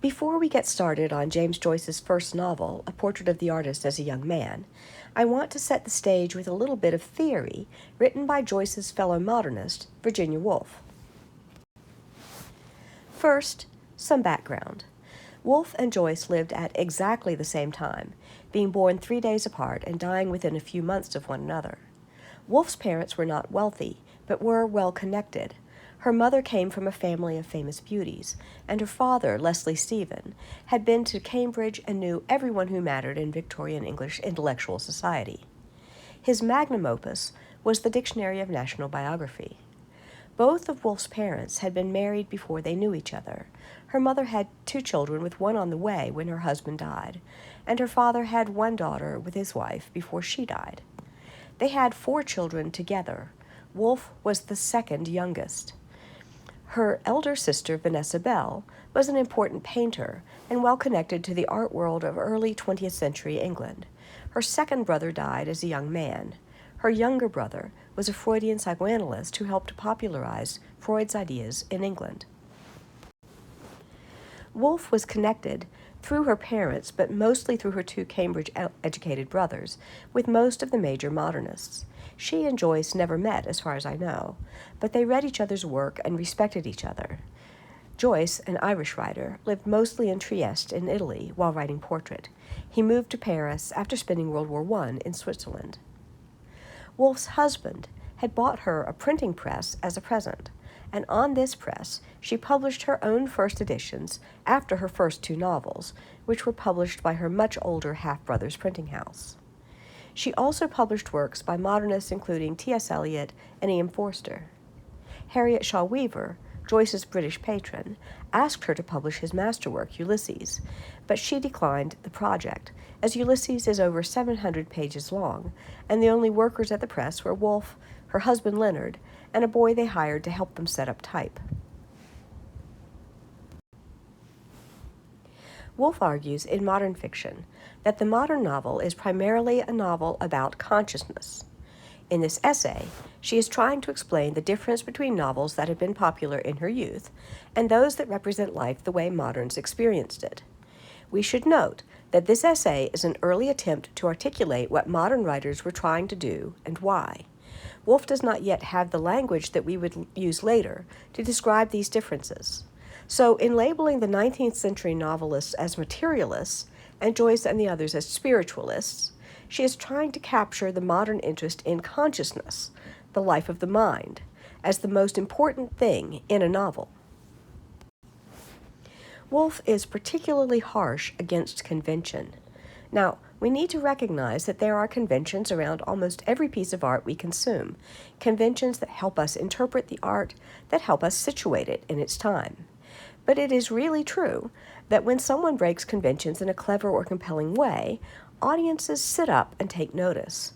Before we get started on James Joyce's first novel, A Portrait of the Artist as a Young Man, I want to set the stage with a little bit of theory written by Joyce's fellow modernist, Virginia Woolf. First, some background. Woolf and Joyce lived at exactly the same time, being born 3 days apart and dying within a few months of one another. Woolf's parents were not wealthy, but were well connected. Her mother came from a family of famous beauties, and her father, Leslie Stephen, had been to Cambridge and knew everyone who mattered in Victorian English intellectual society. His magnum opus was the Dictionary of National Biography. Both of Woolf's parents had been married before they knew each other. Her mother had 2 children with one on the way when her husband died, and her father had 1 daughter with his wife before she died. They had 4 children together. Woolf was the second youngest. Her elder sister, Vanessa Bell, was an important painter and well connected to the art world of early 20th century England. Her second brother died as a young man. Her younger brother was a Freudian psychoanalyst who helped popularize Freud's ideas in England. Woolf was connected through her parents, but mostly through her 2 Cambridge-educated brothers, with most of the major modernists. She and Joyce never met, as far as I know, but they read each other's work and respected each other. Joyce, an Irish writer, lived mostly in Trieste in Italy while writing Portrait. He moved to Paris after spending World War I in Switzerland. Woolf's husband had bought her a printing press as a present, and on this press she published her own first editions after her first 2 novels, which were published by her much older half-brother's printing house. She also published works by modernists including T.S. Eliot and E.M. Forster. Harriet Shaw Weaver, Joyce's British patron, asked her to publish his masterwork, Ulysses, but she declined the project, as Ulysses is over 700 pages long, and the only workers at the press were Woolf, her husband Leonard, and a boy they hired to help them set up type. Woolf argues in Modern Fiction that the modern novel is primarily a novel about consciousness. In this essay, she is trying to explain the difference between novels that have been popular in her youth and those that represent life the way moderns experienced it. We should note that this essay is an early attempt to articulate what modern writers were trying to do and why. Woolf does not yet have the language that we would use later to describe these differences. So in labeling the 19th century novelists as materialists and Joyce and the others as spiritualists, she is trying to capture the modern interest in consciousness, the life of the mind, as the most important thing in a novel. Woolf is particularly harsh against convention. Now, we need to recognize that there are conventions around almost every piece of art we consume, conventions that help us interpret the art, that help us situate it in its time. But it is really true that when someone breaks conventions in a clever or compelling way, audiences sit up and take notice.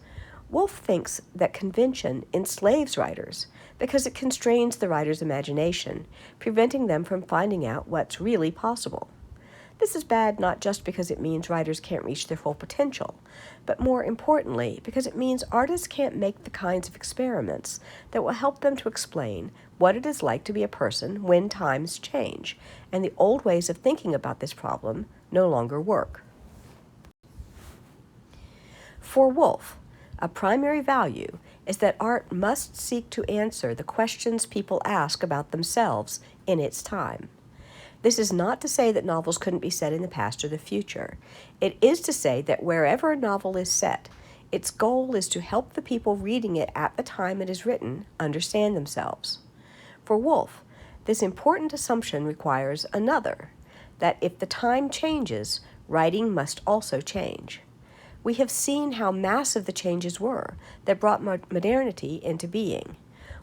Woolf thinks that convention enslaves writers because it constrains the writer's imagination, preventing them from finding out what's really possible. This is bad not just because it means writers can't reach their full potential, but more importantly, because it means artists can't make the kinds of experiments that will help them to explain what it is like to be a person when times change, and the old ways of thinking about this problem no longer work. For Woolf, a primary value is that art must seek to answer the questions people ask about themselves in its time. This is not to say that novels couldn't be set in the past or the future. It is to say that wherever a novel is set, its goal is to help the people reading it at the time it is written understand themselves. For Woolf, this important assumption requires another, that if the time changes, writing must also change. We have seen how massive the changes were that brought modernity into being.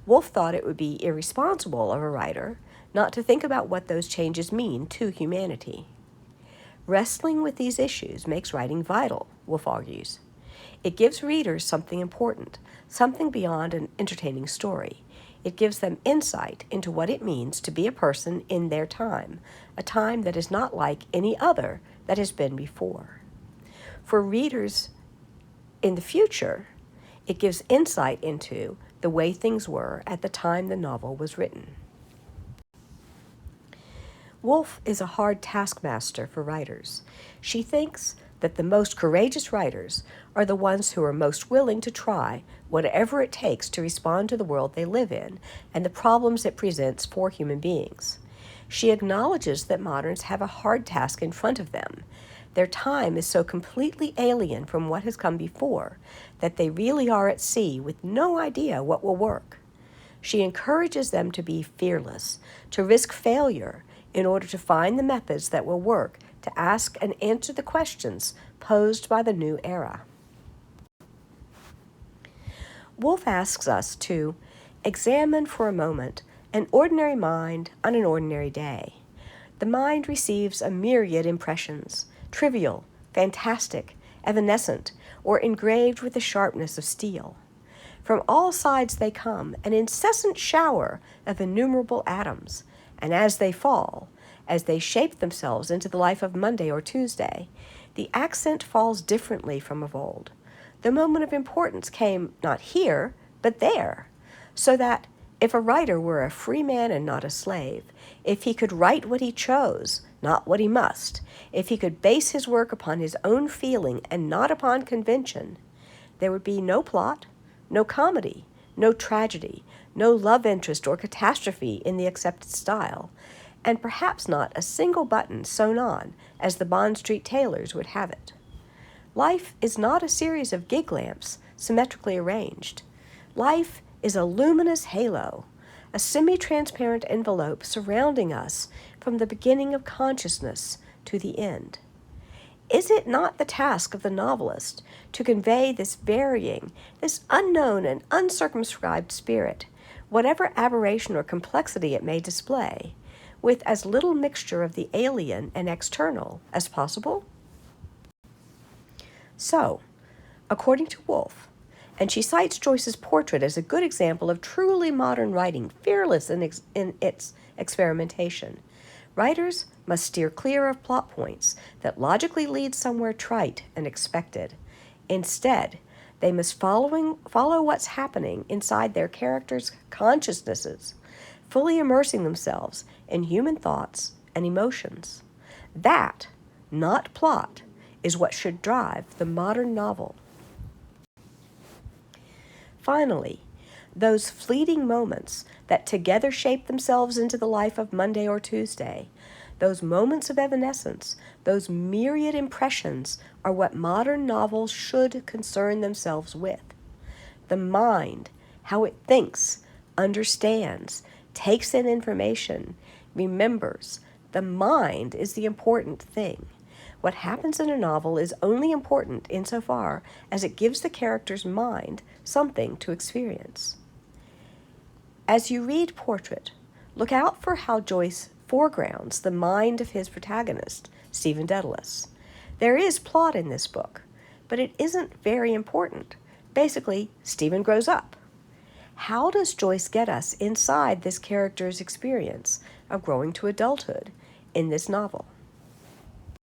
Woolf thought it would be irresponsible of a writer not to think about what those changes mean to humanity. Wrestling with these issues makes writing vital, Woolf argues. It gives readers something important, something beyond an entertaining story. It gives them insight into what it means to be a person in their time, a time that is not like any other that has been before. For readers in the future, it gives insight into the way things were at the time the novel was written. Woolf is a hard taskmaster for writers. She thinks that the most courageous writers are the ones who are most willing to try whatever it takes to respond to the world they live in and the problems it presents for human beings. She acknowledges that moderns have a hard task in front of them. Their time is so completely alien from what has come before that they really are at sea with no idea what will work. She encourages them to be fearless, to risk failure in order to find the methods that will work to ask and answer the questions posed by the new era. Woolf asks us to examine for a moment an ordinary mind on an ordinary day. The mind receives a myriad impressions, trivial, fantastic, evanescent, or engraved with the sharpness of steel. From all sides they come, an incessant shower of innumerable atoms, and as they fall, as they shape themselves into the life of Monday or Tuesday, the accent falls differently from of old. The moment of importance came not here, but there, so that if a writer were a free man and not a slave, if he could write what he chose, not what he must, if he could base his work upon his own feeling and not upon convention, there would be no plot, no comedy, no tragedy, no love interest or catastrophe in the accepted style, and perhaps not a single button sewn on as the Bond Street tailors would have it. Life is not a series of gig lamps symmetrically arranged. Life is a luminous halo, a semi-transparent envelope surrounding us from the beginning of consciousness to the end. Is it not the task of the novelist to convey this varying, this unknown and uncircumscribed spirit, whatever aberration or complexity it may display, with as little mixture of the alien and external as possible? So, according to Woolf, and she cites Joyce's portrait as a good example of truly modern writing, fearless in its experimentation, writers must steer clear of plot points that logically lead somewhere trite and expected. Instead, they must follow what's happening inside their characters' consciousnesses, fully immersing themselves in human thoughts and emotions. That, not plot, is what should drive the modern novel. Finally, those fleeting moments that together shape themselves into the life of Monday or Tuesday, those moments of evanescence, those myriad impressions are what modern novels should concern themselves with. The mind, how it thinks, understands, takes in information, remembers. The mind is the important thing. What happens in a novel is only important insofar as it gives the character's mind something to experience. As you read Portrait, look out for how Joyce foregrounds the mind of his protagonist, Stephen Dedalus. There is plot in this book, but it isn't very important. Basically, Stephen grows up. How does Joyce get us inside this character's experience of growing to adulthood in this novel?